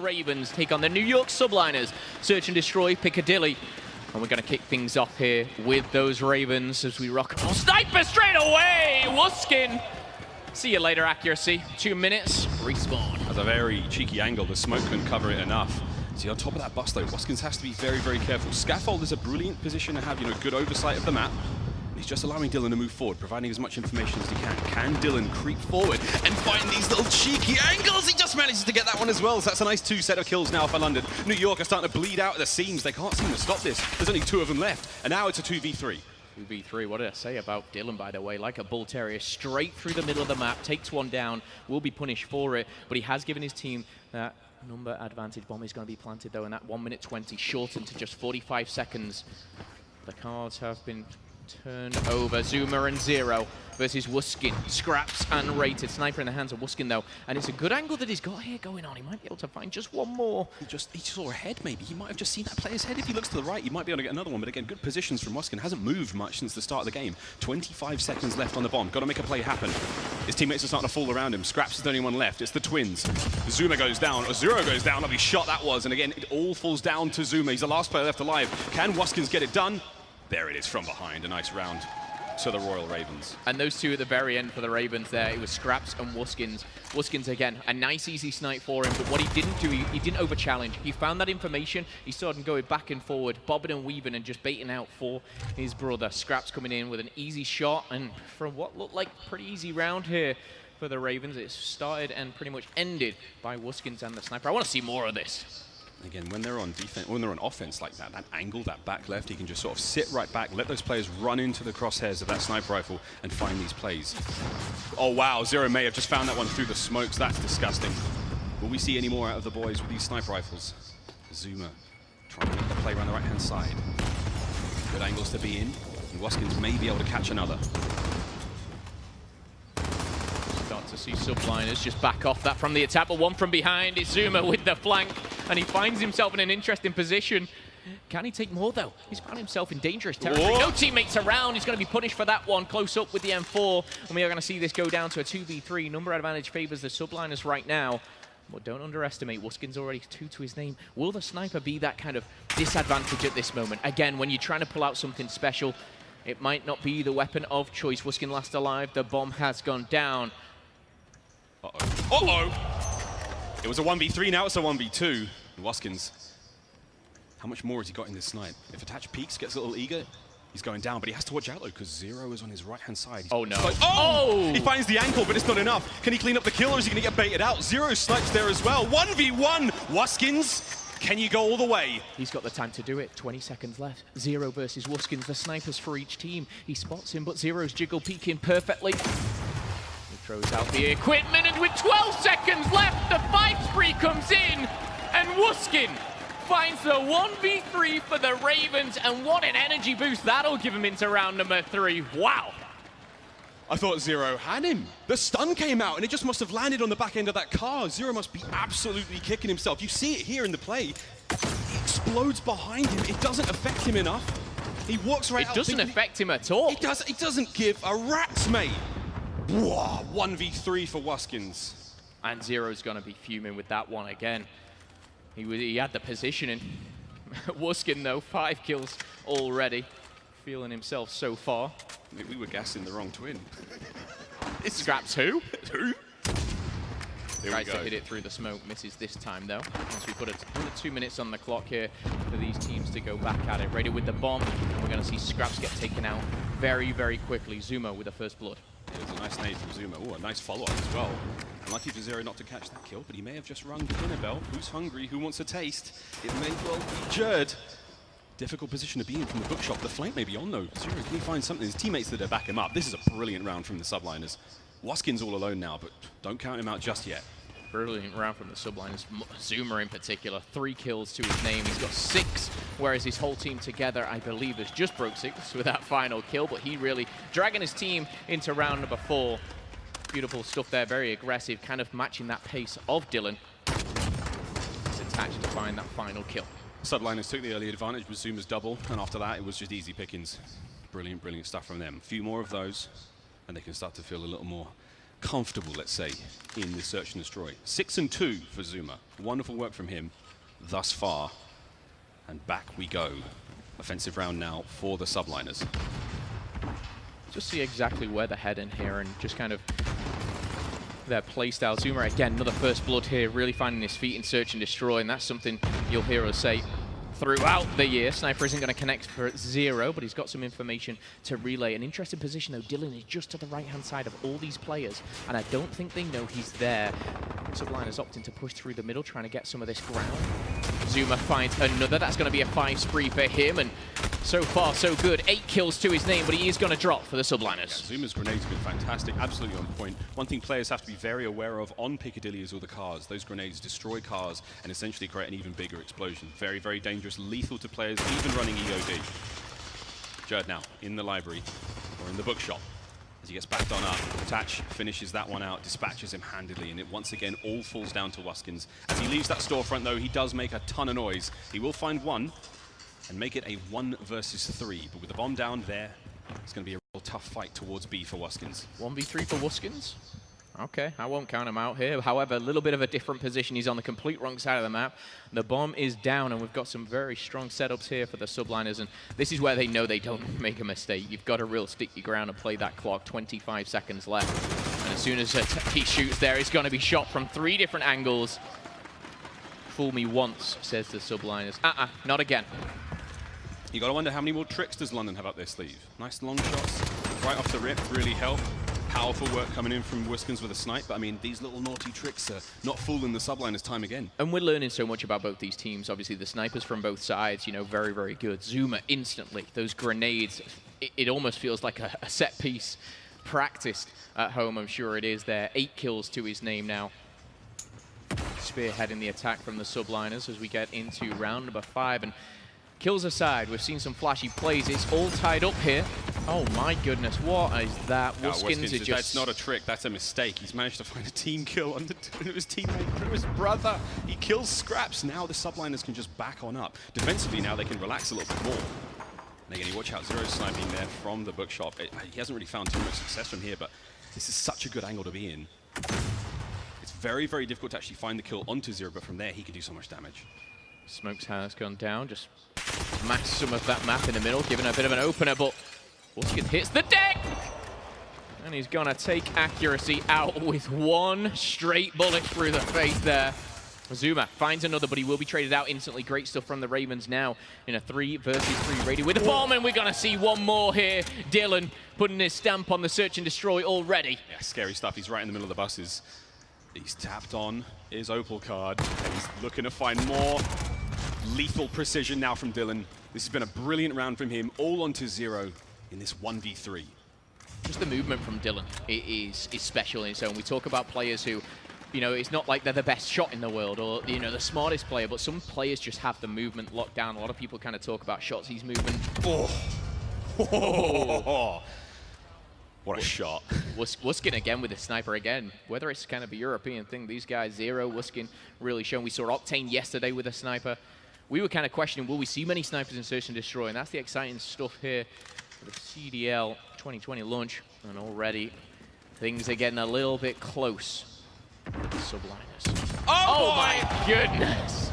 Ravens take on the New York Subliners. Search and destroy Piccadilly. And we're going to kick things off here with those Ravens as we rock. Oh, sniper straight away! Wuskin! See you later, accuracy. 2 minutes, respawn. That's a very cheeky angle. The smoke couldn't cover it enough. See, on top of that bust, though, Wuskins has to be very, very careful. Scaffold is a brilliant position to have, good oversight of the map. He's just allowing Dylan to move forward, providing as much information as he can. Can Dylan creep forward and find these little cheeky angles? He just manages to get that one as well. So that's a nice 2 set of kills now for London. New York are starting to bleed out at the seams. They can't seem to stop this. There's only 2 of them left, and now it's a 2v3. 2v3, what did I say about Dylan, by the way? Like a bull terrier, straight through the middle of the map, takes one down, will be punished for it, but he has given his team that number advantage. Bomb is going to be planted, though, and that 1 minute 20 shortened to just 45 seconds. The cards have been turned over. Zuma and Zero versus Wuskin. Scraps and Rated. Sniper in the hands of Wuskin, though. And it's a good angle that he's got here going on. He might be able to find just one more. He just saw a head, maybe. He might have just seen that player's head. If he looks to the right, he might be able to get another one. But again, good positions from Wuskin. Hasn't moved much since the start of the game. 25 seconds left on the bomb. Got to make a play happen. His teammates are starting to fall around him. Scraps is the only one left. It's the twins. Zuma goes down, or Zero goes down. Lovely shot that was. And again, it all falls down to Zuma. He's the last player left alive. Can Wuskins get it done? There it is from behind. A nice round to the Royal Ravens. And those two at the very end for the Ravens there, it was Scraps and Wuskins. Wuskins, again, a nice easy snipe for him, but what he didn't do, he didn't over-challenge. He found that information, he started going back and forward, bobbing and weaving and just baiting out for his brother. Scraps coming in with an easy shot, and from what looked like a pretty easy round here for the Ravens, it started and pretty much ended by Wuskins and the sniper. I want to see more of this. Again, when they're on defense, when they're on offense like that, that angle, that back left, he can just sort of sit right back, let those players run into the crosshairs of that sniper rifle and find these plays. Oh wow, Zero may have just found that one through the smokes. That's disgusting. Will we see any more out of the boys with these sniper rifles? Zuma trying to make the play around the right-hand side. Good angles to be in, and Wuskins may be able to catch another. Start to see Subliners just back off that from the attack, but one from behind. It's Zuma with the flank, and he finds himself in an interesting position. Can he take more, though? He's found himself in dangerous territory. Whoa. No teammates around. He's going to be punished for that one. Close up with the M4, and we are going to see this go down to a 2v3. Number advantage favors the Subliners right now. But don't underestimate, Wuskin's already 2 to his name. Will the sniper be that kind of disadvantage at this moment? Again, when you're trying to pull out something special, it might not be the weapon of choice. Wuskin last alive. The bomb has gone down. Uh-oh. Uh-oh! It was a 1v3, now it's a 1v2. And Wuskins, how much more has he got in this snipe? If Attach peeks, gets a little eager, he's going down. But he has to watch out, though, because Zero is on his right-hand side. Oh, no. Like, oh! He finds the ankle, but it's not enough. Can he clean up the kill, or is he going to get baited out? Zero snipes there as well. 1v1! Wuskins, can you go all the way? He's got the time to do it. 20 seconds left. Zero versus Wuskins. The snipers for each team. He spots him, but Zero's jiggle peeking perfectly. Throws out the equipment, and with 12 seconds left, the fight spree comes in, and Wuskin finds the 1v3 for the Ravens, and what an energy boost that'll give him into round number 3. Wow. I thought Zero had him. The stun came out, and it just must have landed on the back end of that car. Zero must be absolutely kicking himself. You see it here in the play. It explodes behind him. It doesn't affect him enough. He walks right out. It doesn't affect him at all. It doesn't give a rat's, mate. Whoa, 1v3 for Wuskins. And Zero's going to be fuming with that one again. He had the positioning. Wuskin, though, 5 kills already. Feeling himself so far. We were gassing the wrong twin. It's Scraps who? Who? Tries to hit it through the smoke, misses this time, though. Once we put 2 minutes on the clock here for these teams to go back at it. Raided with the bomb, and we're going to see Scraps get taken out very, very quickly. Zuma with the first blood. It was a nice nade from Zuma. Oh, a nice follow-up as well. Unlucky for Zero not to catch that kill, but he may have just rung the dinner bell. Who's hungry? Who wants a taste? It may well be Jerd. Difficult position to be in from the bookshop. The flank may be on, though. Zero, can he find something? His teammates that back him up. This is a brilliant round from the Subliners. Wuskin's all alone now, but don't count him out just yet. Brilliant round from the Subliners. Zuma in particular, 3 kills to his name. He's got 6, whereas his whole team together, I believe, has just broke 6 with that final kill, but he really dragging his team into round number 4. Beautiful stuff there, very aggressive, kind of matching that pace of Dylan. He's attached to find that final kill. Subliners took the early advantage with Zuma's double, and after that, it was just easy pickings. Brilliant, brilliant stuff from them. A few more of those, and they can start to feel a little more comfortable, let's say, in the search and destroy. 6 and 2 for Zuma. Wonderful work from him thus far. And back we go. Offensive round now for the Subliners. Just see exactly where they're heading here and just kind of their playstyle. Zuma, again, another first blood here, really finding his feet in search and destroy, and that's something you'll hear us say throughout the year. Sniper isn't going to connect for 0, but he's got some information to relay. An interesting position, though. Dylan is just to the right-hand side of all these players, and I don't think they know he's there. Subliners opting to push through the middle, trying to get some of this ground. Zuma finds another. That's going to be a 5 spree for him, and so far, so good. 8 kills to his name, but he is going to drop for the Subliners. Yeah, Zuma's grenades have been fantastic, absolutely on point. One thing players have to be very aware of on Piccadilly is all the cars. Those grenades destroy cars and essentially create an even bigger explosion. Very, very dangerous, lethal to players, even running EOD. Jerd now in the library, or in the bookshop. As he gets backed on up, Tatch finishes that one out, dispatches him handily, and it once again all falls down to Wuskins. As he leaves that storefront, though, he does make a ton of noise. He will find one and make it a 1 versus 3. But with the bomb down there, it's going to be a real tough fight towards B for Wuskins. 1v3 for Wuskins. Okay, I won't count him out here. However, a little bit of a different position. He's on the complete wrong side of the map. The bomb is down, and we've got some very strong setups here for the Subliners, and this is where they know they don't make a mistake. You've got to real stick your ground and play that clock. 25 seconds left. And as soon as he shoots there, he's going to be shot from 3 different angles. Fool me once, says the Subliners. Not again. You got to wonder how many more tricks does London have up their sleeve. Nice long shots, right off the rip, really help. Powerful work coming in from Wuskins with a snipe, but I mean, these little naughty tricks are not fooling the Subliners time again. And we're learning so much about both these teams. Obviously, the snipers from both sides, you know, very, very good. Zuma instantly, those grenades, it almost feels like a set piece practiced at home. I'm sure it is there. 8 kills to his name now. Spearheading the attack from the Subliners as we get into round number 5. And kills aside, we've seen some flashy plays. It's all tied up here. Oh my goodness, what is that? Wuskins is just... That's not a trick, that's a mistake. He's managed to find a team kill on his teammate, through his brother. He kills Scraps. Now the Subliners can just back on up. Defensively now they can relax a little bit more. And again, you watch out, Zero sniping there from the bookshop. He hasn't really found too much success from here, but this is such a good angle to be in. It's very, very difficult to actually find the kill onto Zero, but from there he can do so much damage. Smokes has gone down, just mass some of that map in the middle, giving a bit of an opener, but Wuskins hits the deck! And he's gonna take accuracy out with 1 straight bullet through the face there. Zuma finds another, but he will be traded out instantly. Great stuff from the Ravens now in a 3 versus 3 raid with the bomb, and we're gonna see one more here. Dylan putting his stamp on the search and destroy already. Yeah, scary stuff. He's right in the middle of the buses. He's tapped on his Opal card, and he's looking to find more lethal precision now from Dylan. This has been a brilliant round from him, all onto Zero in this 1v3. Just the movement from Dylan is special in its own. We talk about players who, you know, it's not like they're the best shot in the world or, you know, the smartest player, but some players just have the movement locked down. A lot of people kind of talk about shots he's moving. Oh. What a shot. Wuskin again with a sniper again. Whether it's kind of a European thing, these guys, Zero, Wuskin, really shown. We saw Octane yesterday with a sniper. We were kind of questioning, will we see many snipers in Search and Destroy? And that's the exciting stuff here for the CDL 2020 launch. And already, things are getting a little bit close with the Subliners. Oh my goodness!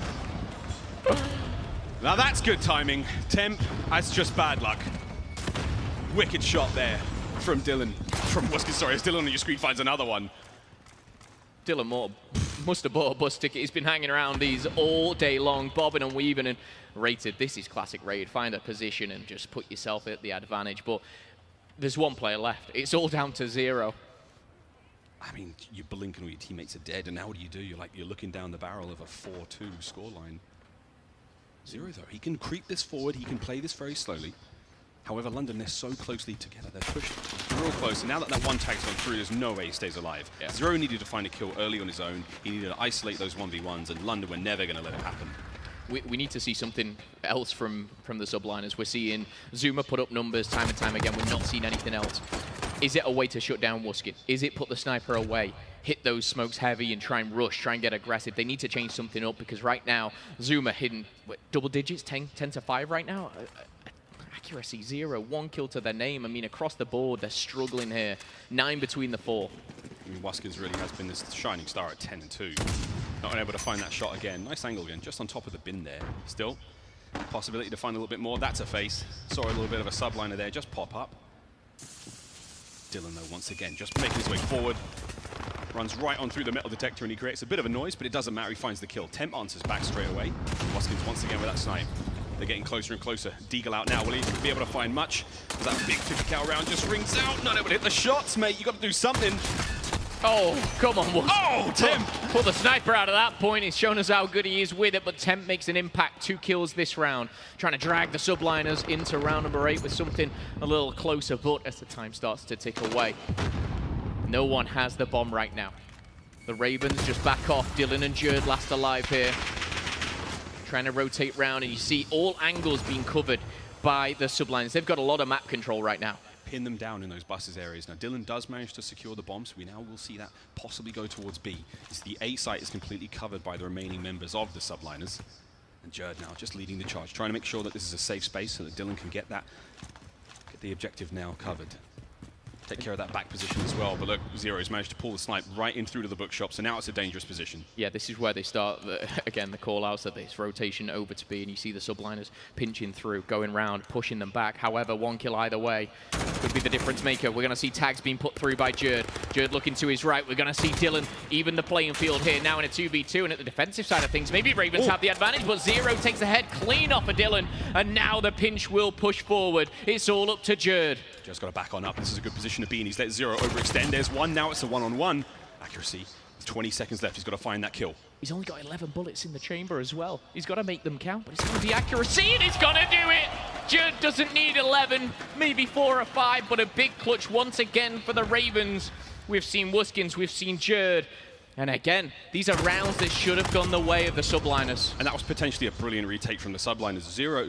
Now that's good timing. Temp, that's just bad luck. Wicked shot there from Dylan. From Wuskins, sorry, as Dylan on your screen finds another one. Dylan Moore must have bought a bus ticket. He's been hanging around these all day long, bobbing and weaving, and rated. This is classic raid. Find a position and just put yourself at the advantage. But there's 1 player left. It's all down to Zero. I mean, you blink and all your teammates are dead, and now what do? You're looking down the barrel of a 4-2 scoreline. Zero, though, he can creep this forward. He can play this very slowly. However, London, they're so closely together. They're pushed real close. And now that that one tag's gone through, there's no way he stays alive. Yeah. Zero needed to find a kill early on his own. He needed to isolate those 1v1s, and London were never going to let it happen. We need to see something else from the Subliners. We're seeing Zuma put up numbers time and time again. We're not seeing anything else. Is it a way to shut down Wuskin? Is it put the sniper away, hit those smokes heavy and try and rush, try and get aggressive? They need to change something up because right now, Zuma hitting double digits, 10 to 5 right now. Accuracy 0, 1 kill to their name. I mean, across the board, they're struggling here. 9 between the 4. I mean, Waskins really has been this shining star at 10 and 2. Not able to find that shot again. Nice angle again, just on top of the bin there. Still, possibility to find a little bit more. That's a face. Saw a little bit of a subliner there, just pop up. Dylan, though, once again, just making his way forward. Runs right on through the metal detector and he creates a bit of a noise, but it doesn't matter, he finds the kill. Temp answers back straight away. Waskins once again with that snipe. They're getting closer and closer. Deagle out now. Will he be able to find much? As that big 50 cal round just rings out. Not able to hit the shots, mate. You got to do something. Oh, come on, Waskins. Oh, Temp! Pull the sniper out at that point. He's shown us how good he is with it, but Temp makes an impact. 2 kills this round. Trying to drag the Subliners into round number 8 with something a little closer, but as the time starts to tick away, no one has the bomb right now. The Ravens just back off. Dylan and Jerd last alive here. Trying to rotate round, and you see all angles being covered by the Subliners. They've got a lot of map control right now. Pin them down in those buses areas. Now, Dylan does manage to secure the bomb, so we now will see that possibly go towards B. As the A site is completely covered by the remaining members of the Subliners. And Jerd now just leading the charge, trying to make sure that this is a safe space so that Dylan can get the objective now covered. Take care of that back position as well. But look, Zero's managed to pull the snipe right in through to the bookshop, so now it's a dangerous position. Yeah, this is where they start, again, the call-outs of this rotation over to B, and you see the Subliners pinching through, going round, pushing them back. However, 1 kill either way could be the difference maker. We're going to see tags being put through by Jerd. Jerd looking to his right. We're going to see Dylan even the playing field here now in a 2v2, and at the defensive side of things, maybe Ravens have the advantage, but Zero takes the head clean off of Dylan, and now the pinch will push forward. It's all up to Jerd. Just got to back on up. This is a good position to be in. He's let Zero overextend. There's one. Now it's a one-on-one. Accuracy. With 20 seconds left. He's got to find that kill. He's only got 11 bullets in the chamber as well. He's got to make them count, but it's going to be accuracy, and he's going to do it. Jerd doesn't need 11, maybe 4 or 5, but a big clutch once again for the Ravens. We've seen Waskins, we've seen Jerd. And again, these are rounds that should have gone the way of the Subliners. And that was potentially a brilliant retake from the Subliners.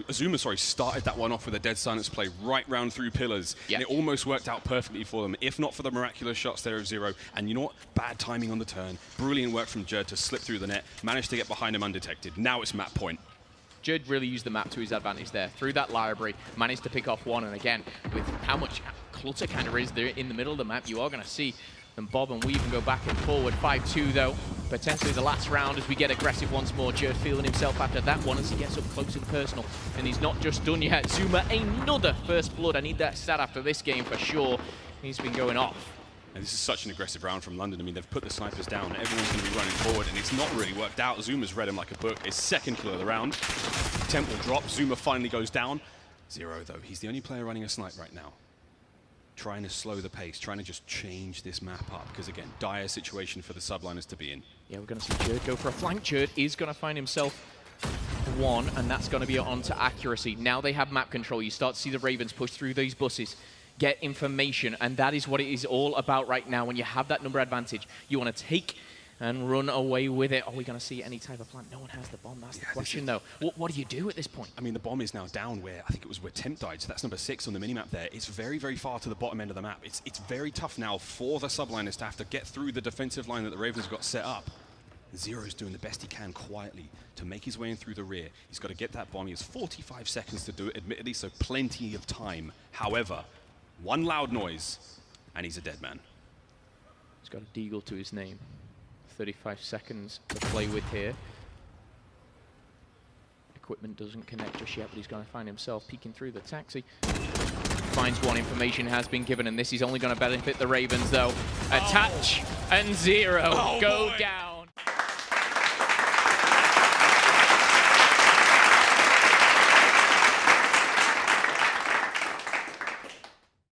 Azuma started that one off with a dead silence play right round through pillars. Yeah. And it almost worked out perfectly for them, if not for the miraculous shots there of Zero. And you know what? Bad timing on the turn. Brilliant work from Jerd to slip through the net. Managed to get behind him undetected. Now it's map point. Jerd really used the map to his advantage there. Through that library, managed to pick off one. And again, with how much clutter kind of is there in the middle of the map, you are going to see them bob and weave and go back and forward. 5-2 though, potentially the last round as we get aggressive once more. Jerd feeling himself after that one as he gets up close and personal. And he's not just done yet. Zuma, another first blood. I need that stat after this game for sure. He's been going off. And this is such an aggressive round from London. I mean, they've put the snipers down. Everyone's going to be running forward, and it's not really worked out. Zuma's read him like a book. His second kill of the round. Temp will drop. Zuma finally goes down. Zero, though. He's the only player running a snipe right now. Trying to slow the pace, trying to just change this map up, because again, dire situation for the Subliners to be in. Yeah, we're going to see Jerd go for a flank. Jerd is going to find himself one, and that's going to be onto accuracy. Now they have map control. You start to see the Ravens push through these buses, get information, and that is what it is all about right now. When you have that number advantage, you want to take and run away with it. Are we going to see any type of plan? No one has the bomb. That's the question, though. What do you do at this point? I mean, the bomb is now down where, I think it was where Temp died, so that's number 6 on the minimap there. It's very, very far to the bottom end of the map. It's very tough now for the Subliners to have to get through the defensive line that the Ravens have got set up. Zero's doing the best he can quietly to make his way in through the rear. He's got to get that bomb. He has 45 seconds to do it, admittedly, so plenty of time. However, one loud noise, and he's a dead man. He's got a deagle to his name. 35 seconds to play with here. Equipment doesn't connect just yet, but he's going to find himself peeking through the taxi. Finds one, information has been given, and this is only going to benefit the Ravens, though. Attach and Zero go down.